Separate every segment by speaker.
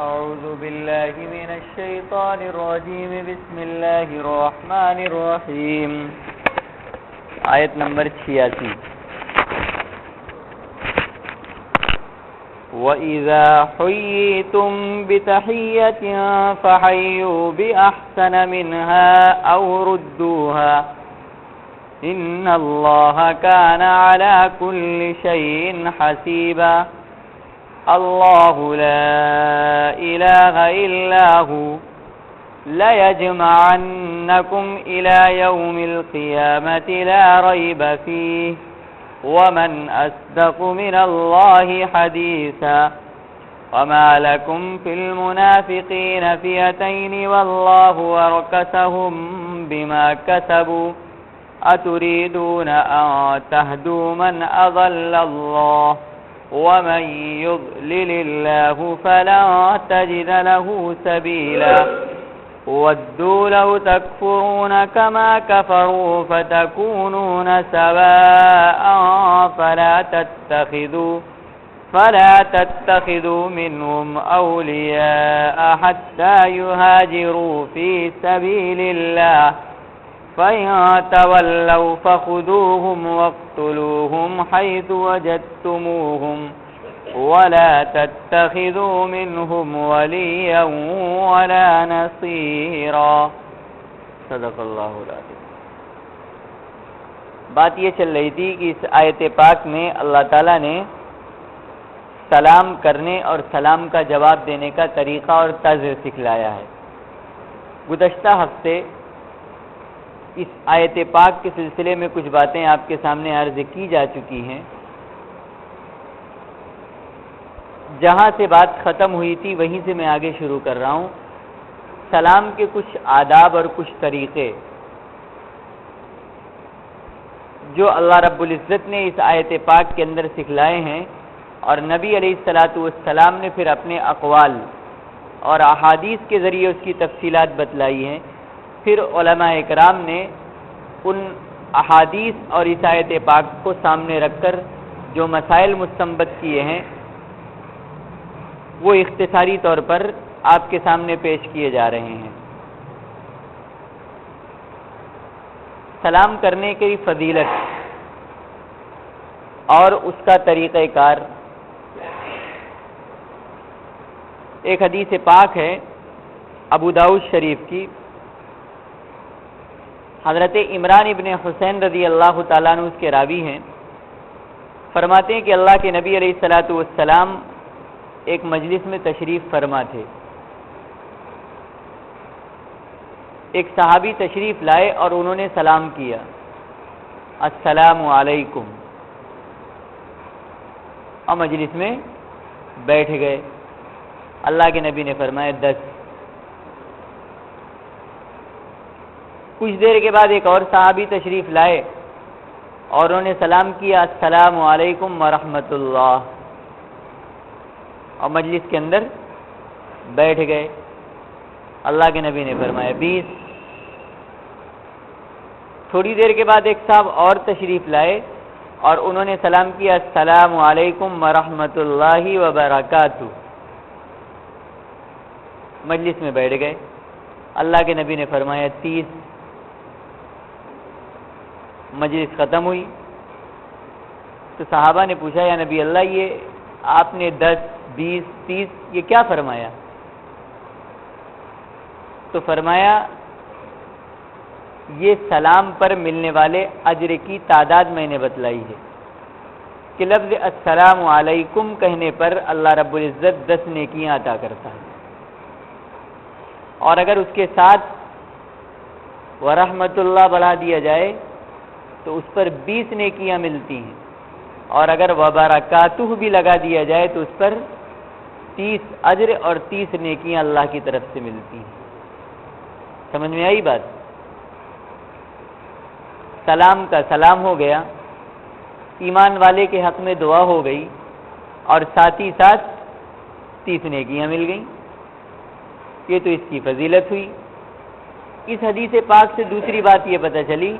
Speaker 1: أعوذ بالله من الشيطان الرجيم بسم الله الرحمن الرحيم آیت نمبر 86 وَإِذَا حُيِّيتُم بِتَحِيَّةٍ فَحَيُّوا بِأَحْسَنَ مِنْهَا أَوْ رُدُّوهَا إِنَّ اللَّهَ كَانَ عَلَى كُلِّ شَيْءٍ حَسِيبًا اللہ لا الہ الا ہو لیجمعنکم الى یوم القیامة لا ریب فیہ ومن اصدق من اللہ حدیثا وما لکم فی المنافقین فئتین واللہ ارکسہم بما کسبوا اتریدون ان تہدوا من اضل اللہ ومن يضلل الله فلا تجد له سبيلا ودوا لو تكفرون كما كفروا فتكونون سواء فلا تتخذوا منهم أولياء حتى يهاجروا في سبيل الله فَإِن تَوَلَّوْا فَخُذُوهُمْ وَاقْتُلُوهُمْ حَيْثُ وَجَدتُّمُوهُمْ وَلَا تَتَّخِذُوا مِنْهُمْ وَلِيًّا وَلَا نَصِيرًا صدق اللہ العظیم۔ بات یہ چل رہی تھی کہ اس آیت پاک میں اللہ تعالیٰ نے سلام کرنے اور سلام کا جواب دینے کا طریقہ اور طرز سکھلایا ہے۔ گزشتہ ہفتے اس آیت پاک کے سلسلے میں کچھ باتیں آپ کے سامنے عرض کی جا چکی ہیں۔ جہاں سے بات ختم ہوئی تھی وہیں سے میں آگے شروع کر رہا ہوں۔ سلام کے کچھ آداب اور کچھ طریقے جو اللہ رب العزت نے اس آیت پاک کے اندر سکھلائے ہیں، اور نبی علیہ الصلاۃ والسلام نے پھر اپنے اقوال اور احادیث کے ذریعے اس کی تفصیلات بتلائی ہیں۔ پھر علماء اکرام نے ان احادیث اور اس آیت پاک کو سامنے رکھ کر جو مسائل مستنبط کیے ہیں وہ اختصاری طور پر آپ کے سامنے پیش کیے جا رہے ہیں۔ سلام کرنے کی فضیلت اور اس کا طریقہ کار، ایک حدیث پاک ہے ابو داؤد شریف کی، حضرت عمران ابن حسین رضی اللہ تعالیٰ عنہ اس کے راوی ہیں۔ فرماتے ہیں کہ اللہ کے نبی علیہ الصلاۃ والسلام ایک مجلس میں تشریف فرما تھے۔ ایک صحابی تشریف لائے اور انہوں نے سلام کیا، السلام علیکم، اور مجلس میں بیٹھ گئے۔ اللہ کے نبی نے فرمایا 10۔ کچھ دیر کے بعد ایک اور صحابی تشریف لائے اور انہوں نے سلام کیا، السلام علیکم ورحمۃ اللہ، اور مجلس کے اندر بیٹھ گئے۔ اللہ کے نبی نے فرمایا 20۔ تھوڑی دیر کے بعد ایک صاحب اور تشریف لائے اور انہوں نے سلام کیا، السلام علیکم ورحمۃ اللہ وبرکاتہ، مجلس میں بیٹھ گئے۔ اللہ کے نبی نے فرمایا 30۔ مجلس ختم ہوئی تو صحابہ نے پوچھا، یا نبی اللہ یہ آپ نے 10، 20، 30 یہ کیا فرمایا؟ تو فرمایا یہ سلام پر ملنے والے اجر کی تعداد میں نے بتلائی ہے کہ لفظ السلام علیکم کہنے پر اللہ رب العزت 10 نیکیاں عطا کرتا ہے، اور اگر اس کے ساتھ ورحمۃ اللہ بڑھا دیا جائے تو اس پر 20 نیکیاں ملتی ہیں، اور اگر وبرکاتہ بھی لگا دیا جائے تو اس پر 30 اجر اور 30 نیکیاں اللہ کی طرف سے ملتی ہیں۔ سمجھ میں آئی بات؟ سلام کا سلام ہو گیا، ایمان والے کے حق میں دعا ہو گئی، اور ساتھ ہی ساتھ 30 نیکیاں مل گئیں۔ یہ تو اس کی فضیلت ہوئی۔ اس حدیث پاک سے دوسری بات یہ پتہ چلی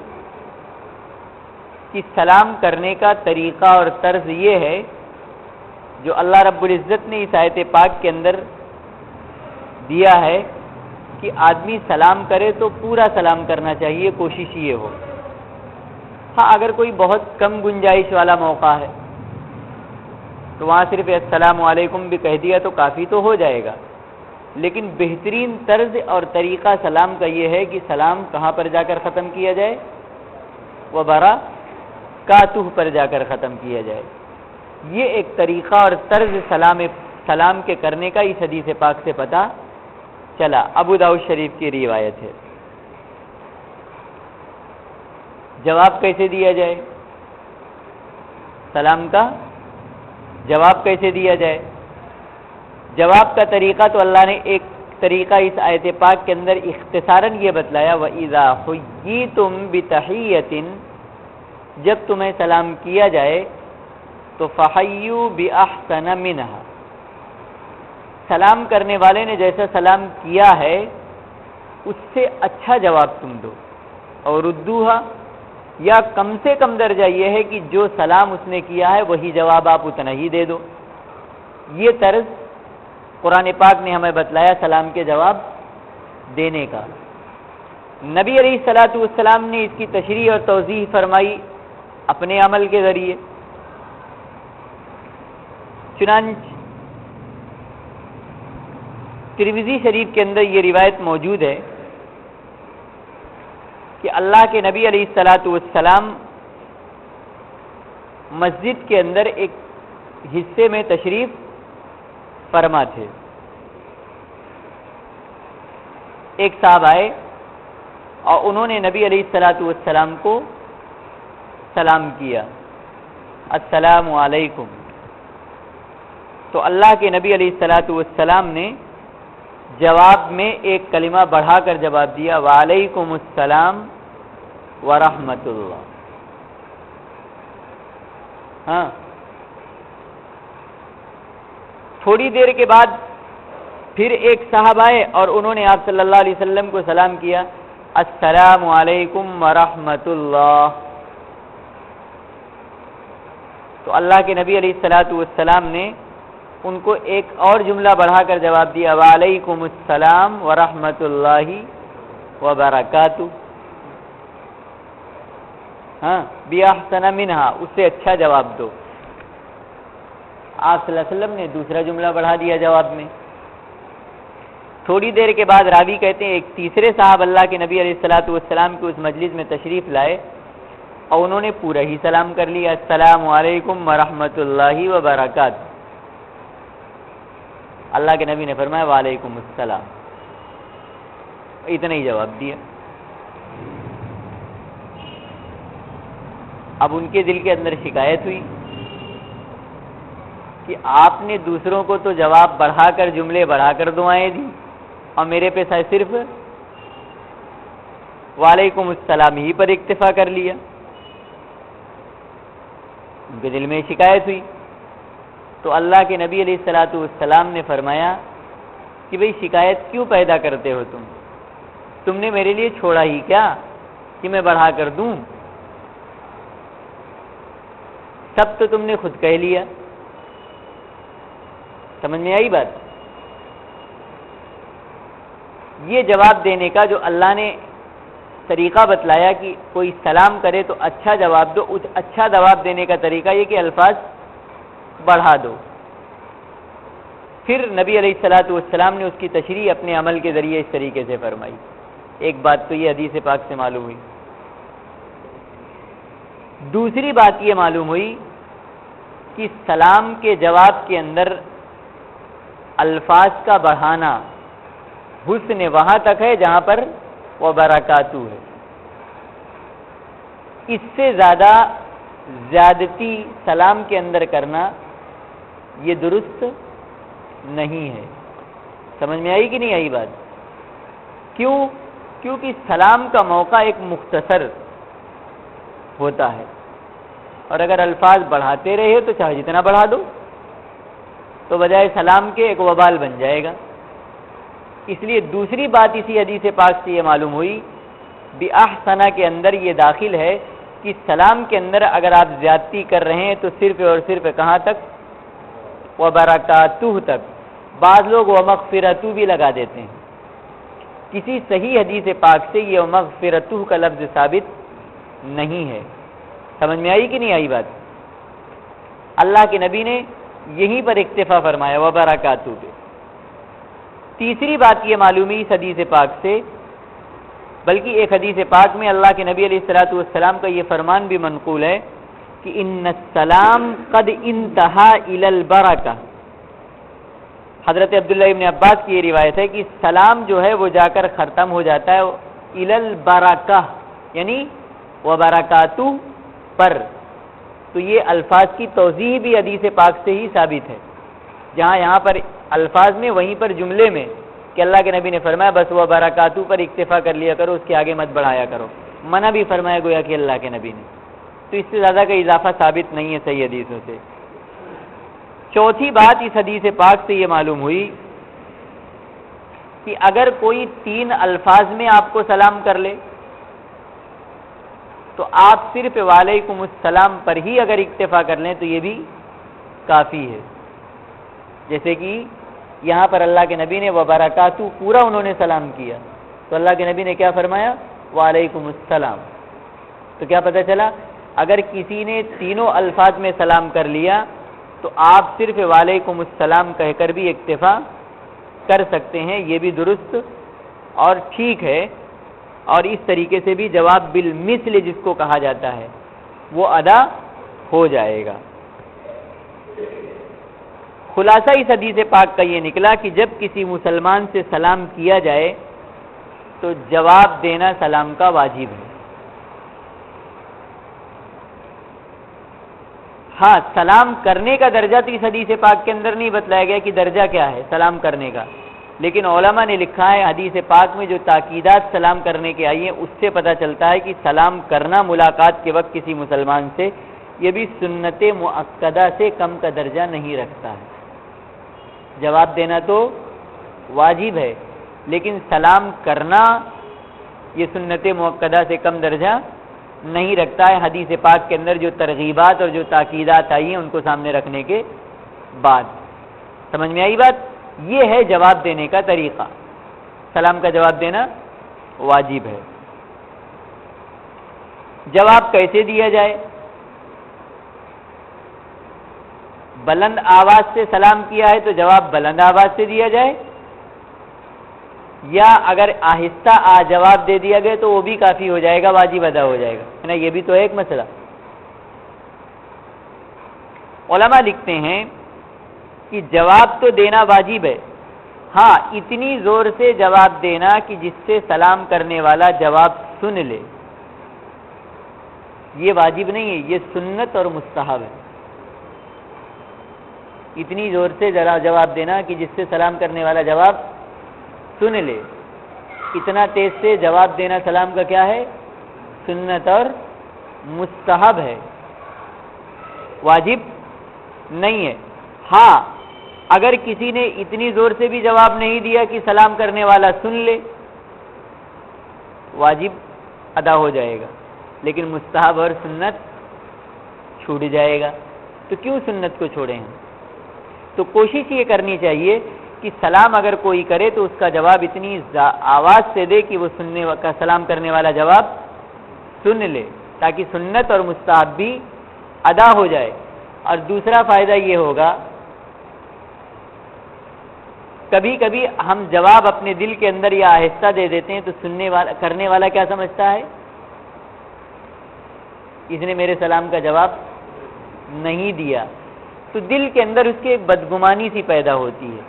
Speaker 1: کہ سلام کرنے کا طریقہ اور طرز یہ ہے جو اللہ رب العزت نے اس آیت پاک کے اندر دیا ہے کہ آدمی سلام کرے تو پورا سلام کرنا چاہیے، کوشش یہ ہو۔ ہاں اگر کوئی بہت کم گنجائش والا موقع ہے تو وہاں صرف السلام علیکم بھی کہہ دیا تو کافی تو ہو جائے گا، لیکن بہترین طرز اور طریقہ سلام کا یہ ہے کہ سلام کہاں پر جا کر ختم کیا جائے؟ وبرکاتہ پر جا کر ختم کیا جائے۔ یہ ایک طریقہ اور طرز سلام کے کرنے کا اس حدیث پاک سے پتہ چلا۔ ابو داؤد شریف کی روایت ہے۔ جواب کیسے دیا جائے؟ سلام کا جواب کیسے دیا جائے؟ جواب کا طریقہ تو اللہ نے ایک طریقہ اس آیت پاک کے اندر اختصاراً یہ بتلایا، وَإِذَا حُيِّيتُم بِتَحِيَّةٍ، جب تمہیں سلام کیا جائے تو فَحَيُّوا بِأَحْسَنَ مِنْهَا، سلام کرنے والے نے جیسا سلام کیا ہے اس سے اچھا جواب تم دو، اور ردوها، یا کم سے کم درجہ یہ ہے کہ جو سلام اس نے کیا ہے وہی جواب آپ اتنا ہی دے دو۔ یہ طرز قرآن پاک نے ہمیں بتلایا سلام کے جواب دینے کا۔ نبی علیہ الصلوۃ والسلام نے اس کی تشریح اور توضیح فرمائی اپنے عمل کے ذریعے۔ چنانچہ ترمذی شریف کے اندر یہ روایت موجود ہے کہ اللہ کے نبی علیہ الصلوۃ والسلام مسجد کے اندر ایک حصے میں تشریف فرما تھے۔ ایک صاحب آئے اور انہوں نے نبی علیہ الصلوۃ والسلام کو سلام کیا، السلام علیکم۔ تو اللہ کے نبی علیہ الصلوۃ والسلام نے جواب میں ایک کلمہ بڑھا کر جواب دیا، وعلیکم السلام ورحمۃ اللہ۔ ہاں، تھوڑی دیر کے بعد پھر ایک صاحب آئے اور انہوں نے آپ صلی اللہ علیہ وسلم کو سلام کیا، السلام علیکم ورحمۃ اللہ۔ تو اللہ کے نبی علیہ الصلوۃ والسلام نے ان کو ایک اور جملہ بڑھا کر جواب دیا، وعلیکم السلام ورحمۃ اللہ وبرکاتہ۔ ہاں، بِأَحْسَنَ مِنْهَا، اس سے اچھا جواب دو۔ آپ صلی اللہ علیہ وسلم نے دوسرا جملہ بڑھا دیا جواب میں۔ تھوڑی دیر کے بعد راوی کہتے ہیں ایک تیسرے صاحب اللہ کے نبی علیہ الصلوۃ والسلام کی اس مجلس میں تشریف لائے اور انہوں نے پورا ہی سلام کر لیا، السلام علیکم ورحمۃ اللہ وبرکاتہ۔ اللہ کے نبی نے فرمایا وعلیکم السلام، اتنا ہی جواب دیا۔ اب ان کے دل کے اندر شکایت ہوئی کہ آپ نے دوسروں کو تو جواب بڑھا کر، جملے بڑھا کر دعائیں دی، اور میرے پہ صرف وعلیکم السلام ہی پر اکتفا کر لیا۔ ان کے دل میں شکایت ہوئی تو اللہ کے نبی علیہ الصلوۃ والسلام نے فرمایا کہ بھئی شکایت کیوں پیدا کرتے ہو تم نے میرے لیے چھوڑا ہی کیا کہ میں بڑھا کر دوں؟ سب تو تم نے خود کہہ لیا۔ سمجھ میں آئی بات؟ یہ جواب دینے کا جو اللہ نے طریقہ بتلایا کہ کوئی سلام کرے تو اچھا جواب دو، اچھا جواب دینے کا طریقہ یہ کہ الفاظ بڑھا دو۔ پھر نبی علیہ الصلوۃ والسلام نے اس کی تشریح اپنے عمل کے ذریعے اس طریقے سے فرمائی۔ ایک بات تو یہ حدیث پاک سے معلوم ہوئی۔ دوسری بات یہ معلوم ہوئی کہ سلام کے جواب کے اندر الفاظ کا بڑھانا حسن وہاں تک ہے جہاں پر وہ برکاتہ ہے، اس سے زیادہ زیادتی سلام کے اندر کرنا یہ درست نہیں ہے۔ سمجھ میں آئی کہ نہیں آئی بات؟ کیوں؟ کیونکہ سلام کا موقع ایک مختصر ہوتا ہے، اور اگر الفاظ بڑھاتے رہے تو چاہے جتنا بڑھا دو تو بجائے سلام کے ایک وبال بن جائے گا۔ اس لیے دوسری بات اسی حدیث پاک سے یہ معلوم ہوئی، بِأَحْسَنَ کے اندر یہ داخل ہے کہ سلام کے اندر اگر آپ زیادتی کر رہے ہیں تو صرف اور صرف کہاں تک؟ وَبَرَكَاتُهُ تک۔ بعض لوگ وَمَغْفِرَتُهُ بھی لگا دیتے ہیں، کسی صحیح حدیث پاک سے یہ وَمَغْفِرَتُهُ کا لفظ ثابت نہیں ہے۔ سمجھ میں آئی کہ نہیں آئی بات؟ اللہ کے نبی نے یہیں پر اکتفا فرمایا وَبَرَكَاتُهُ پہ۔ تیسری بات یہ معلومی اس حدیث پاک سے، بلکہ ایک حدیث پاک میں اللہ کے نبی علیہ السلام کا یہ فرمان بھی منقول ہے کہ ان السلام قد انتہا الی البرکہ۔ حضرت عبداللہ ابن عباس کی یہ روایت ہے کہ سلام جو ہے وہ جا کر ختم ہو جاتا ہے الی البرکہ، یعنی وبرکاتہ پر۔ تو یہ الفاظ کی توضیح بھی حدیث پاک سے ہی ثابت ہے، جہاں یہاں پر الفاظ میں وہیں پر جملے میں کہ اللہ کے نبی نے فرمایا بس وہ برکاتو پر اکتفا کر لیا کرو، اس کے آگے مت بڑھایا کرو، منع بھی فرمایا گویا کہ اللہ کے نبی نے۔ تو اس سے زیادہ کا اضافہ ثابت نہیں ہے صحیح حدیثوں سے۔ چوتھی بات اس حدیث پاک سے یہ معلوم ہوئی کہ اگر کوئی 3 الفاظ میں آپ کو سلام کر لے تو آپ صرف وعلیکم السلام پر ہی اگر اکتفا کر لیں تو یہ بھی کافی ہے۔ جیسے کہ یہاں پر اللہ کے نبی نے وبرکاتہ پورا انہوں نے سلام کیا تو اللہ کے نبی نے کیا فرمایا؟ وعلیکم السلام۔ تو کیا پتہ چلا؟ اگر کسی نے تینوں الفاظ میں سلام کر لیا تو آپ صرف وعلیکم السلام کہہ کر بھی اکتفا کر سکتے ہیں، یہ بھی درست اور ٹھیک ہے، اور اس طریقے سے بھی جواب بالمثل جس کو کہا جاتا ہے وہ ادا ہو جائے گا۔ خلاصہ اس حدیث پاک کا یہ نکلا کہ جب کسی مسلمان سے سلام کیا جائے تو جواب دینا سلام کا واجب ہے۔ ہاں، سلام کرنے کا درجہ تو اس حدیث پاک کے اندر نہیں بتلایا گیا کہ درجہ کیا ہے سلام کرنے کا، لیکن علماء نے لکھا ہے حدیث پاک میں جو تاکیدات سلام کرنے کے آئی ہیں اس سے پتہ چلتا ہے کہ سلام کرنا ملاقات کے وقت کسی مسلمان سے یہ بھی سنت مؤکدہ سے کم کا درجہ نہیں رکھتا ہے۔ جواب دینا تو واجب ہے، لیکن سلام کرنا یہ سنت مؤکدہ سے کم درجہ نہیں رکھتا ہے، حدیث پاک کے اندر جو ترغیبات اور جو تاکیدات آئی ہیں ان کو سامنے رکھنے کے بعد۔ سمجھ میں آئی بات؟ یہ ہے جواب دینے کا طریقہ، سلام کا جواب دینا واجب ہے۔ جواب کیسے دیا جائے؟ بلند آواز سے سلام کیا ہے تو جواب بلند آواز سے دیا جائے، یا اگر آہستہ جواب دے دیا گیا تو وہ بھی کافی ہو جائے گا، واجب ادا ہو جائے گا نا، یہ بھی تو ہے ایک مسئلہ۔ علماء لکھتے ہیں کہ جواب تو دینا واجب ہے، ہاں اتنی زور سے جواب دینا کہ جس سے سلام کرنے والا جواب سن لے، یہ واجب نہیں ہے، یہ سنت اور مستحب ہے۔ اتنی زور سے جواب دینا کہ جس سے سلام کرنے والا جواب سن لے، اتنا تیز سے جواب دینا سلام کا کیا ہے؟ سنت اور مستحب ہے، واجب نہیں ہے۔ ہاں اگر کسی نے اتنی زور سے بھی جواب نہیں دیا کہ سلام کرنے والا سن لے، واجب ادا ہو جائے گا، لیکن مستحب اور سنت چھوٹ جائے گا۔ تو کیوں سنت کو چھوڑیں ہم؟ تو کوشش یہ کرنی چاہیے کہ سلام اگر کوئی کرے تو اس کا جواب اتنی آواز سے دے کہ وہ سلام کرنے والا جواب سن لے، تاکہ سنت اور مستحب بھی ادا ہو جائے۔ اور دوسرا فائدہ یہ ہوگا، کبھی کبھی ہم جواب اپنے دل کے اندر یا آہستہ دے دیتے ہیں تو کرنے والا کیا سمجھتا ہے؟ اس نے میرے سلام کا جواب نہیں دیا، تو دل کے اندر اس کی ایک بدگمانی سی پیدا ہوتی ہے۔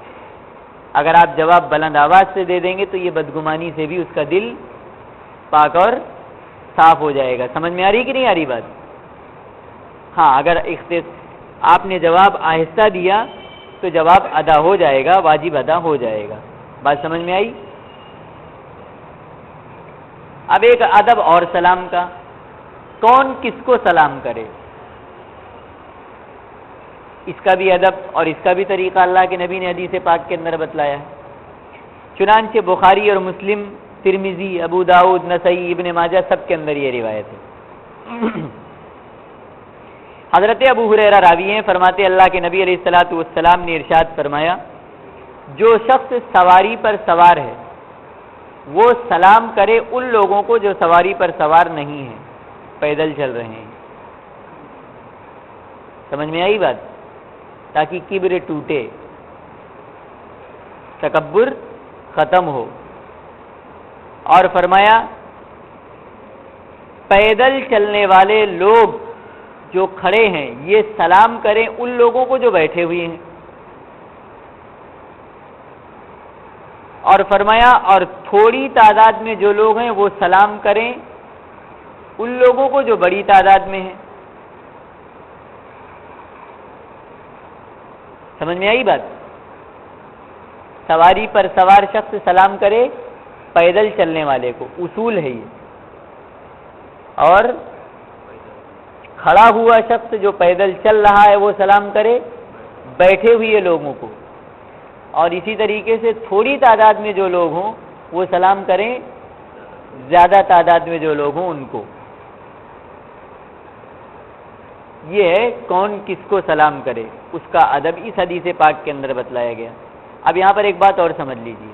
Speaker 1: اگر آپ جواب بلند آواز سے دے دیں گے تو یہ بدگمانی سے بھی اس کا دل پاک اور صاف ہو جائے گا۔ سمجھ میں آ رہی کہ نہیں آ رہی بات؟ ہاں اگر آپ نے جواب آہستہ دیا تو تو جواب ادا ہو جائے گا، واجب ادا ہو جائے گا۔ بات سمجھ میں آئی؟ اب ایک ادب اور سلام کا، کون کس کو سلام کرے، اس کا بھی ادب اور اس کا بھی طریقہ اللہ کے نبی نے حدیث پاک کے اندر بتلایا ہے۔ چنانچہ بخاری اور مسلم، ترمذی، ابو داؤد، نسائی، ابن ماجہ سب کے اندر یہ روایت ہے۔ حضرت ابو ہریرہ راوی ہیں، فرماتے اللہ کے نبی علیہ الصلوۃ والسلام نے ارشاد فرمایا، جو شخص سواری پر سوار ہے وہ سلام کرے ان لوگوں کو جو سواری پر سوار نہیں ہیں، پیدل چل رہے ہیں۔ سمجھ میں آئی بات؟ تاکہ کبر ٹوٹے، تکبر ختم ہو۔ اور فرمایا پیدل چلنے والے لوگ جو کھڑے ہیں یہ سلام کریں ان لوگوں کو جو بیٹھے ہوئے ہیں، اور فرمایا اور تھوڑی تعداد میں جو لوگ ہیں وہ سلام کریں ان لوگوں کو جو بڑی تعداد میں ہیں۔ سمجھ میں آئی بات؟ سواری پر سوار شخص سلام کرے پیدل چلنے والے کو، اصول ہے یہ، اور کھڑا ہوا شخص جو پیدل چل رہا ہے وہ سلام کرے بیٹھے ہوئے لوگوں کو، اور اسی طریقے سے تھوڑی تعداد میں جو لوگ ہوں وہ سلام کریں زیادہ تعداد میں جو لوگ ہوں ان کو۔ یہ ہے کون کس کو سلام کرے، اس کا ادب اس حدیث پاک کے اندر بتلایا گیا۔ اب یہاں پر ایک بات اور سمجھ لیجیے،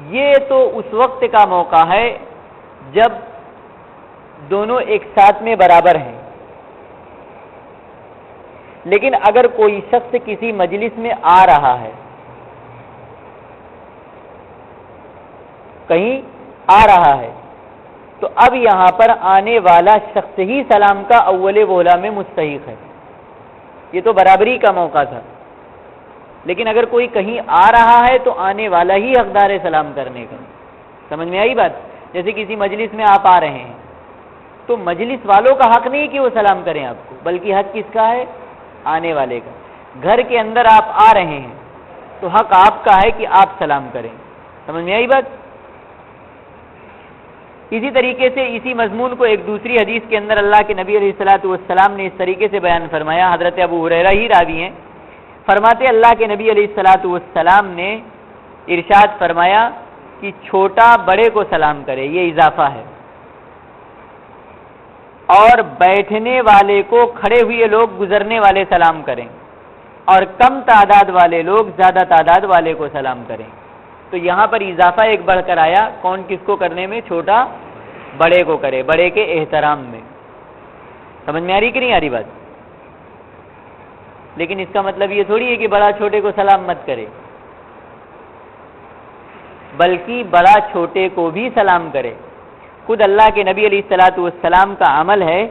Speaker 1: یہ تو اس وقت کا موقع ہے جب دونوں ایک ساتھ میں برابر ہیں، لیکن اگر کوئی شخص کسی مجلس میں آ رہا ہے، کہیں آ رہا ہے، تو اب یہاں پر آنے والا شخص ہی سلام کا اول بولا میں مستحق ہے۔ یہ تو برابری کا موقع تھا، لیکن اگر کوئی کہیں آ رہا ہے تو آنے والا ہی حقدار ہے سلام کرنے کا۔ سمجھ میں آئی بات؟ جیسے کسی مجلس میں آپ آ رہے ہیں تو مجلس والوں کا حق نہیں کہ وہ سلام کریں آپ کو، بلکہ حق کس کا ہے؟ آنے والے کا۔ گھر کے اندر آپ آ رہے ہیں تو حق آپ کا ہے کہ آپ سلام کریں۔ سمجھ میں آئی بات؟ اسی طریقے سے اسی مضمون کو ایک دوسری حدیث کے اندر اللہ کے نبی علیہ الصلوۃ والسلام نے اس طریقے سے بیان فرمایا۔ حضرت ابو ہریرہ ہی راوی ہیں، فرماتے اللہ کے نبی علیہ الصلوۃ والسلام نے ارشاد فرمایا کہ چھوٹا بڑے کو سلام کرے، یہ اضافہ ہے، اور بیٹھنے والے کو کھڑے ہوئے لوگ گزرنے والے سلام کریں، اور کم تعداد والے لوگ زیادہ تعداد والے کو سلام کریں۔ تو یہاں پر اضافہ ایک بڑھ کر آیا، کون کس کو کرنے میں؟ چھوٹا بڑے کو کرے، بڑے کے احترام میں۔ سمجھ میں آ رہی کہ نہیں آ رہی بات؟ لیکن اس کا مطلب یہ تھوڑی ہے کہ بڑا چھوٹے کو سلام مت کرے، بلکہ بڑا چھوٹے کو بھی سلام کرے۔ خود اللہ کے نبی علیہ الصلوۃ والسلام کا عمل ہے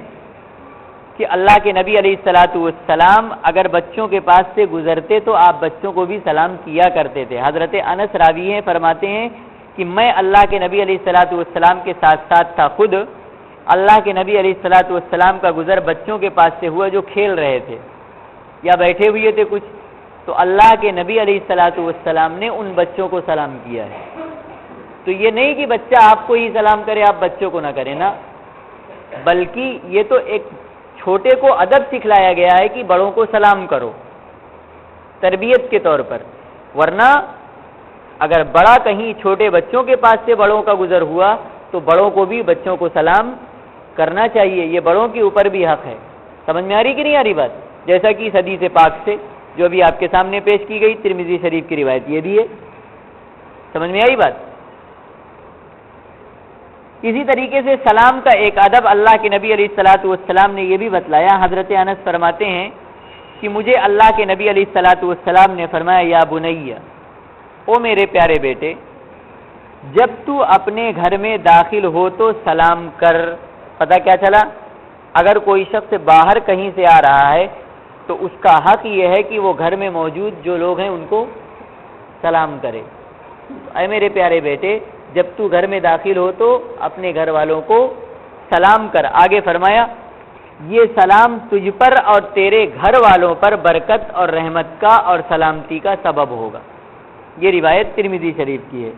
Speaker 1: کہ اللہ کے نبی علیہ الصلوۃ والسلام اگر بچوں کے پاس سے گزرتے تو آپ بچوں کو بھی سلام کیا کرتے تھے۔ حضرت انس راوی ہیں، فرماتے ہیں کہ میں اللہ کے نبی علیہ الصلوۃ والسلام کے ساتھ ساتھ تھا، خود اللہ کے نبی علیہ الصلوۃ والسلام کا گزر بچوں کے پاس سے ہوا جو کھیل رہے تھے یا بیٹھے ہوئے تھے کچھ، تو اللہ کے نبی علیہ الصلوۃ والسلام نے ان بچوں کو سلام کیا ہے۔ تو یہ نہیں کہ بچہ آپ کو ہی سلام کرے آپ بچوں کو نہ کریں نا، بلکہ یہ تو ایک چھوٹے کو ادب سکھلایا گیا ہے کہ بڑوں کو سلام کرو تربیت کے طور پر، ورنہ اگر بڑا کہیں چھوٹے بچوں کے پاس سے بڑوں کا گزر ہوا تو بڑوں کو بھی بچوں کو سلام کرنا چاہیے، یہ بڑوں کے اوپر بھی حق ہے۔ سمجھ میں آ رہی کہ نہیں آ رہی بات؟ جیسا کہ اس حدیث پاک سے جو ابھی آپ کے سامنے پیش کی گئی، ترمذی شریف کی روایت یہ بھی ہے۔ سمجھ میں آئی بات؟ اسی طریقے سے سلام کا ایک ادب اللہ کے نبی علیہ الصلوۃ والسلام نے یہ بھی بتلایا۔ حضرت انس فرماتے ہیں کہ مجھے اللہ کے نبی علیہ الصلوۃ والسلام نے فرمایا، یا بنی، او میرے پیارے بیٹے، جب تو اپنے گھر میں داخل ہو تو سلام کر۔ پتہ کیا چلا؟ اگر کوئی شخص باہر کہیں سے آ رہا ہے تو اس کا حق یہ ہے کہ وہ گھر میں موجود جو لوگ ہیں ان کو سلام کرے۔ اے میرے پیارے بیٹے، جب تو گھر میں داخل ہو تو اپنے گھر والوں کو سلام کر۔ آگے فرمایا یہ سلام تجھ پر اور تیرے گھر والوں پر برکت اور رحمت کا اور سلامتی کا سبب ہوگا. یہ روایت ترمذی شریف کی ہے.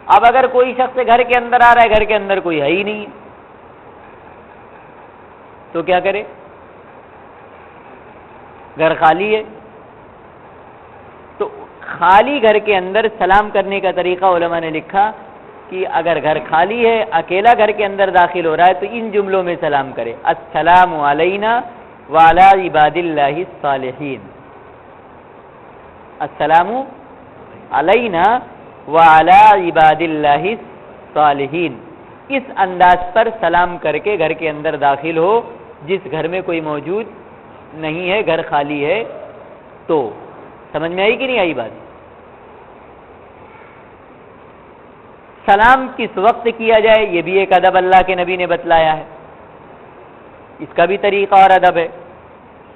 Speaker 1: اب اگر کوئی شخص گھر کے اندر آ رہا ہے، گھر کے اندر کوئی ہے ہی نہیں تو کیا کرے؟ گھر خالی ہے تو خالی گھر کے اندر سلام کرنے کا طریقہ علماء نے لکھا کہ اگر گھر خالی ہے، اکیلا گھر کے اندر داخل ہو رہا ہے تو ان جملوں میں سلام کرے: السلام علینا وعلی عباد اللہ الصالحین. السلام علینا وعلی عباد اللہ الصالحین. اس انداز پر سلام کر کے گھر کے اندر داخل ہو جس گھر میں کوئی موجود نہیں ہے، گھر خالی ہے. تو سمجھ میں آئی کہ نہیں آئی بات؟ سلام کس وقت کیا جائے یہ بھی ایک ادب اللہ کے نبی نے بتلایا ہے، اس کا بھی طریقہ اور ادب ہے.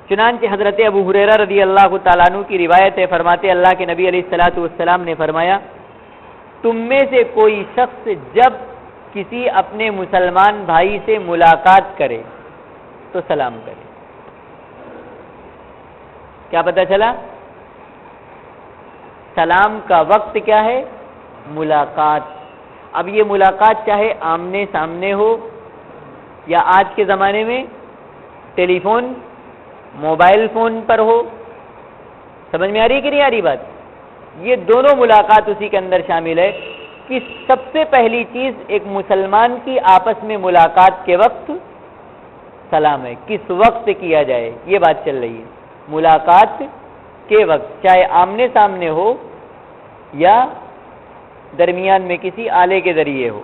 Speaker 1: چنانچہ حضرت ابو ہریرہ رضی اللہ تعالیٰ عنہ کی روایت ہے، فرماتے اللہ کے نبی علیہ الصلوۃ والسلام نے فرمایا تم میں سے کوئی شخص جب کسی اپنے مسلمان بھائی سے ملاقات کرے تو سلام کرے. کیا پتہ چلا؟ سلام کا وقت کیا ہے؟ ملاقات. اب یہ ملاقات چاہے آمنے سامنے ہو یا آج کے زمانے میں ٹیلی فون، موبائل فون پر ہو. سمجھ میں آ رہی کہ نہیں آ رہی بات؟ یہ دونوں ملاقات اسی کے اندر شامل ہے کہ سب سے پہلی چیز ایک مسلمان کی آپس میں ملاقات کے وقت سلام ہے. کس وقت کیا جائے یہ بات چل رہی ہے. ملاقات کے وقت چاہے آمنے سامنے ہو یا درمیان میں کسی آلے کے ذریعے ہو،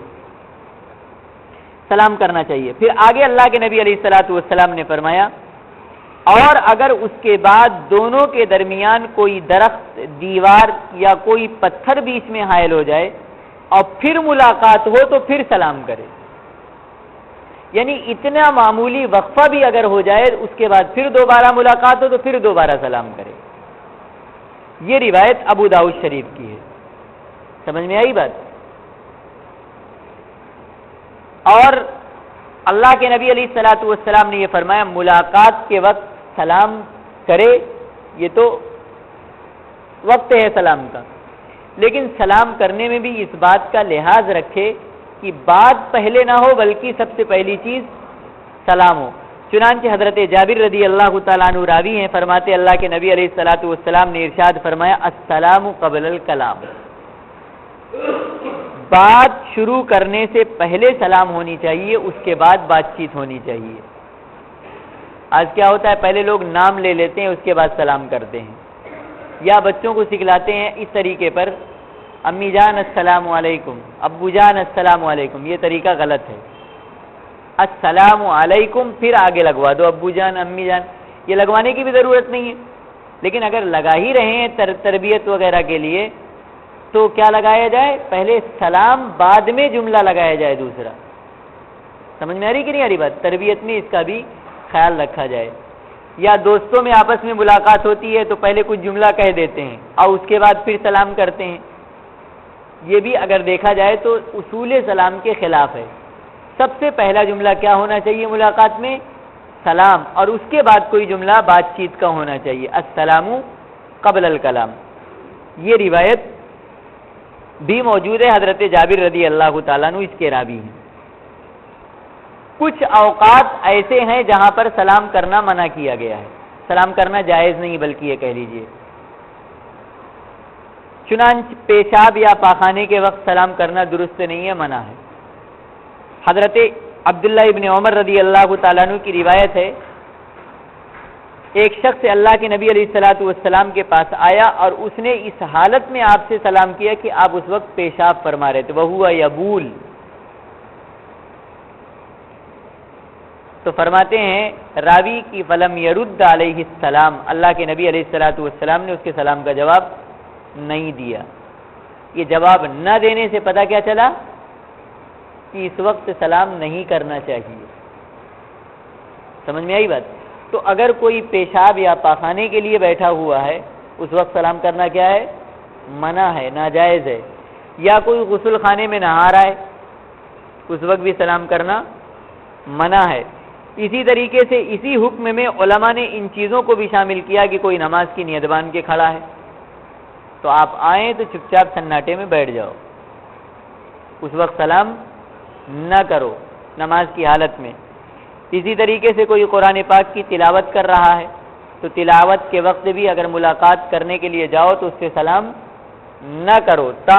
Speaker 1: سلام کرنا چاہیے. پھر آگے اللہ کے نبی علیہ الصلوۃ والسلام نے فرمایا اور اگر اس کے بعد دونوں کے درمیان کوئی درخت، دیوار یا کوئی پتھر بیچ میں حائل ہو جائے اور پھر ملاقات ہو تو پھر سلام کرے. یعنی اتنا معمولی وقفہ بھی اگر ہو جائے اس کے بعد پھر دوبارہ ملاقات ہو تو پھر دوبارہ سلام کرے. یہ روایت ابو داؤد شریف کی ہے. سمجھ میں آئی بات؟ اور اللہ کے نبی علیہ الصلوۃ والسلام نے یہ فرمایا ملاقات کے وقت سلام کرے. یہ تو وقت ہے سلام کا، لیکن سلام کرنے میں بھی اس بات کا لحاظ رکھے کہ بات پہلے نہ ہو بلکہ سب سے پہلی چیز سلام ہو. چنانچہ حضرت جابر رضی اللہ تعالیٰ عنہ راوی ہیں، فرماتے اللہ کے نبی علیہ الصلوۃ والسلام نے ارشاد فرمایا السلام قبل الکلام. بات شروع کرنے سے پہلے سلام ہونی چاہیے، اس کے بعد بات چیت ہونی چاہیے. آج کیا ہوتا ہے، پہلے لوگ نام لے لیتے ہیں اس کے بعد سلام کرتے ہیں، یا بچوں کو سکھلاتے ہیں اس طریقے پر امی جان السلام علیکم، ابو جان السلام علیکم. یہ طریقہ غلط ہے. السلام علیکم پھر آگے لگوا دو ابو جان امی جان. یہ لگوانے کی بھی ضرورت نہیں ہے، لیکن اگر لگا ہی رہے ہیں تربیت وغیرہ کے لیے تو کیا لگایا جائے؟ پہلے سلام بعد میں جملہ لگایا جائے دوسرا. سمجھ میں آ رہی کہ نہیں آ رہی بات؟ تربیت میں اس کا بھی خیال رکھا جائے. یا دوستوں میں آپس میں ملاقات ہوتی ہے تو پہلے کچھ جملہ کہہ دیتے ہیں اور اس کے بعد پھر سلام کرتے ہیں. یہ بھی اگر دیکھا جائے تو اصول سلام کے خلاف ہے. سب سے پہلا جملہ کیا ہونا چاہیے ملاقات میں؟ سلام، اور اس کے بعد کوئی جملہ بات چیت کا ہونا چاہیے. السلام قبل الکلام. یہ روایت بھی موجود ہے، حضرت جابر رضی اللہ تعالیٰ عنہ اس کے راوی ہیں. کچھ اوقات ایسے ہیں جہاں پر سلام کرنا منع کیا گیا ہے، سلام کرنا جائز نہیں بلکہ یہ کہہ لیجئے. چنانچہ پیشاب یا پاخانے کے وقت سلام کرنا درست نہیں ہے، منع ہے. حضرت عبداللہ ابن عمر رضی اللہ تعالیٰ عنہ کی روایت ہے ایک شخص اللہ کے نبی علیہ الصلوۃ والسلام کے پاس آیا اور اس نے اس حالت میں آپ سے سلام کیا کہ آپ اس وقت پیشاب فرما رہے تھے، وہو یبول. تو فرماتے ہیں راوی کی فلم یرد علیہ السلام، اللہ کے نبی علیہ الصلوۃ والسلام نے اس کے سلام کا جواب نہیں دیا. یہ جواب نہ دینے سے پتہ کیا چلا کہ اس وقت سلام نہیں کرنا چاہیے. سمجھ میں آئی بات؟ تو اگر کوئی پیشاب یا پاخانے کے لیے بیٹھا ہوا ہے اس وقت سلام کرنا کیا ہے؟ منع ہے، ناجائز ہے. یا کوئی غسل خانے میں نہا رہا ہے اس وقت بھی سلام کرنا منع ہے. اسی طریقے سے اسی حکم میں علماء نے ان چیزوں کو بھی شامل کیا کہ کوئی نماز کی نیت بان کے کھڑا ہے تو آپ آئیں تو چپ چاپ سناٹے میں بیٹھ جاؤ، اس وقت سلام نہ کرو نماز کی حالت میں۔ اسی طریقے سے کوئی قرآن پاک کی تلاوت کر رہا ہے تو تلاوت کے وقت بھی اگر ملاقات کرنے کے لیے جاؤ تو اس سے سلام نہ کرو تا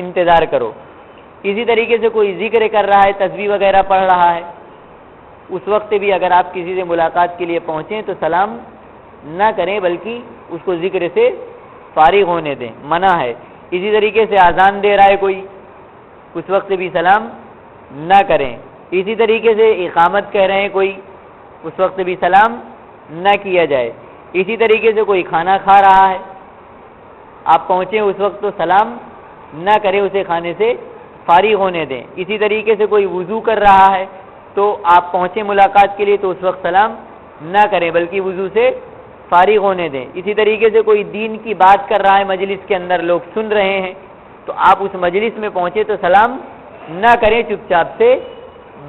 Speaker 1: انتظار کرو۔ اسی طریقے سے کوئی ذکر کر رہا ہے، تسبیح وغیرہ پڑھ رہا ہے، اس وقت بھی اگر آپ کسی سے ملاقات کے لیے پہنچیں تو سلام نہ کریں بلکہ اس کو ذکر سے فارغ ہونے دیں، منع ہے۔ اسی طریقے سے اذان دے رہا ہے کوئی، اس وقت بھی سلام نہ کریں۔ اسی طریقے سے اقامت کہہ رہے ہیں کوئی، اس وقت بھی سلام نہ کیا جائے۔ اسی طریقے سے کوئی کھانا کھا رہا ہے، آپ پہنچیں اس وقت تو سلام نہ کریں، اسے کھانے سے فارغ ہونے دیں۔ اسی طریقے سے کوئی وضو کر رہا ہے تو آپ پہنچیں ملاقات کے لیے تو اس وقت سلام نہ کریں بلکہ وضو سے فارغ ہونے دیں۔ اسی طریقے سے کوئی دین کی بات کر رہا ہے، مجلس کے اندر لوگ سن رہے ہیں تو آپ اس مجلس میں پہنچے تو سلام نہ کریں، چپ چاپ سے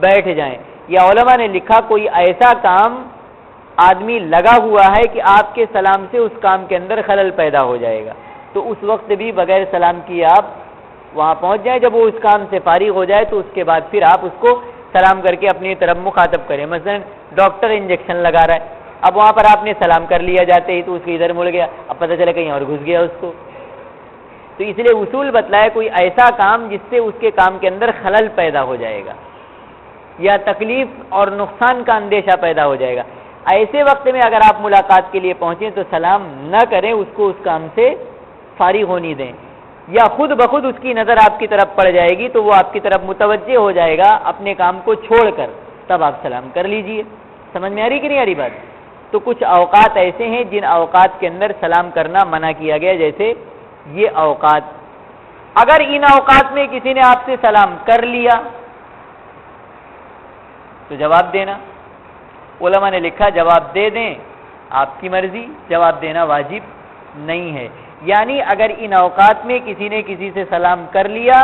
Speaker 1: بیٹھ جائیں۔ یا علماء نے لکھا کوئی ایسا کام آدمی لگا ہوا ہے کہ آپ کے سلام سے اس کام کے اندر خلل پیدا ہو جائے گا تو اس وقت بھی بغیر سلام کیے آپ وہاں پہنچ جائیں۔ جب وہ اس کام سے فارغ ہو جائے تو اس کے بعد پھر آپ اس کو سلام کر کے اپنی طرف مخاطب کریں۔ مثلا ڈاکٹر انجیکشن لگا رہا ہے، اب وہاں پر آپ نے سلام کر لیا جاتے ہی تو اس کے ادھر مڑ گیا، اب پتہ چلا کہیں اور گھس گیا اس کو، تو اس لیے اصول بتلایا کوئی ایسا کام جس سے اس کے کام کے اندر خلل پیدا ہو جائے گا یا تکلیف اور نقصان کا اندیشہ پیدا ہو جائے گا، ایسے وقت میں اگر آپ ملاقات کے لیے پہنچیں تو سلام نہ کریں، اس کو اس کام سے فارغ ہونی دیں۔ یا خود بخود اس کی نظر آپ کی طرف پڑ جائے گی تو وہ آپ کی طرف متوجہ ہو جائے گا اپنے کام کو چھوڑ کر، تب آپ سلام کر لیجئے۔ سمجھ میں آ رہی کہ نہیں آ رہی بات؟ تو کچھ اوقات ایسے ہیں جن اوقات کے اندر سلام کرنا منع کیا گیا، جیسے یہ اوقات۔ اگر ان اوقات میں کسی نے آپ سے سلام کر لیا تو جواب دینا، علماء نے لکھا جواب دے دیں، آپ کی مرضی، جواب دینا واجب نہیں ہے۔ یعنی اگر ان اوقات میں کسی نے کسی سے سلام کر لیا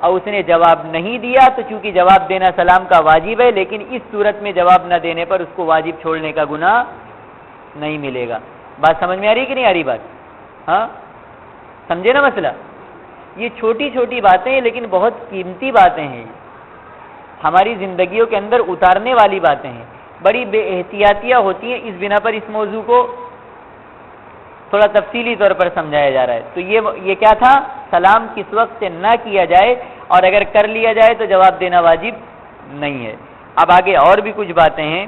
Speaker 1: اور اس نے جواب نہیں دیا تو چونکہ جواب دینا سلام کا واجب ہے، لیکن اس صورت میں جواب نہ دینے پر اس کو واجب چھوڑنے کا گناہ نہیں ملے گا۔ بات سمجھ میں آ رہی کہ نہیں آ رہی بات؟ ہاں سمجھے نا مسئلہ؟ یہ چھوٹی چھوٹی باتیں لیکن بہت قیمتی باتیں ہیں، ہماری زندگیوں کے اندر اتارنے والی باتیں ہیں، بڑی بے احتیاطیاں ہوتی ہیں، اس بنا پر اس موضوع کو تھوڑا تفصیلی طور پر سمجھایا جا رہا ہے۔ تو یہ کیا تھا؟ سلام کس وقت سے نہ کیا جائے اور اگر کر لیا جائے تو جواب دینا واجب نہیں ہے۔ اب آگے اور بھی کچھ باتیں ہیں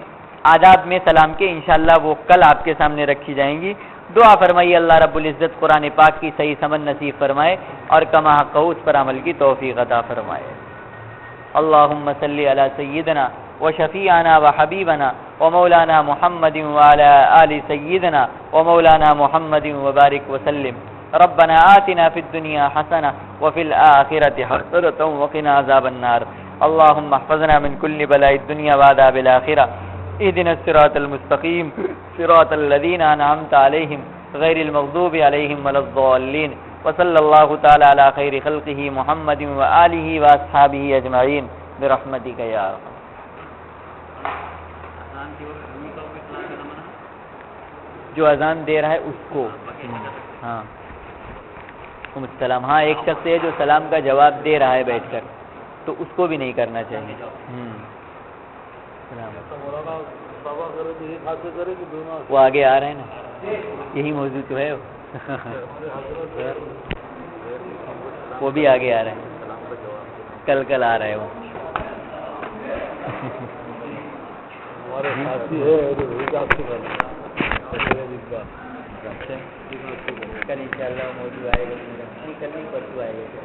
Speaker 1: آداب میں سلام کے، انشاءاللہ وہ کل آپ کے سامنے رکھی جائیں گی۔ دعا فرمائیے اللہ رب العزت قرآن پاک کی صحیح سمجھ نصیب فرمائے اور کما حق اس پر عمل کی توفیق عطا فرمائے۔ اللہم صلی علی سیدنا وشفیعنا وحبیبنا ومولانا محمد وعلى آل سیدنا ومولانا محمد وبارک وسلم۔ ربنا آتنا فی الدنیا حسنہ وفی الآخرۃ حسنۃ وقنا عذاب النار۔ اللہم احفظنا من کل بلاء الدنیا وعذاب الآخرہ۔ اهدنا الصراط المستقیم صراط الذین انعمت علیہم غیر المغضوب علیہم ولا الضالین۔ وصلی اللہ تعالی علی خیر خلقہ محمد وآلہ واصحابہ اجمعین برحمتک یا ارحم۔ جو اذان دے رہا ہے اس کو، ہاں السلام، ہاں ایک شخص ہے جو سلام کا جواب دے رہا ہے بیٹھ کر تو اس کو بھی نہیں کرنا چاہیے۔ وہ آگے آ رہے ہیں نا، یہی موضوع تو ہے، وہ بھی آگے آ رہے ہیں، کل آ رہے ہیں وہ۔ کل انشاءاللہ موضوع آئے گا، کل نہیں پرسوں آئے گا۔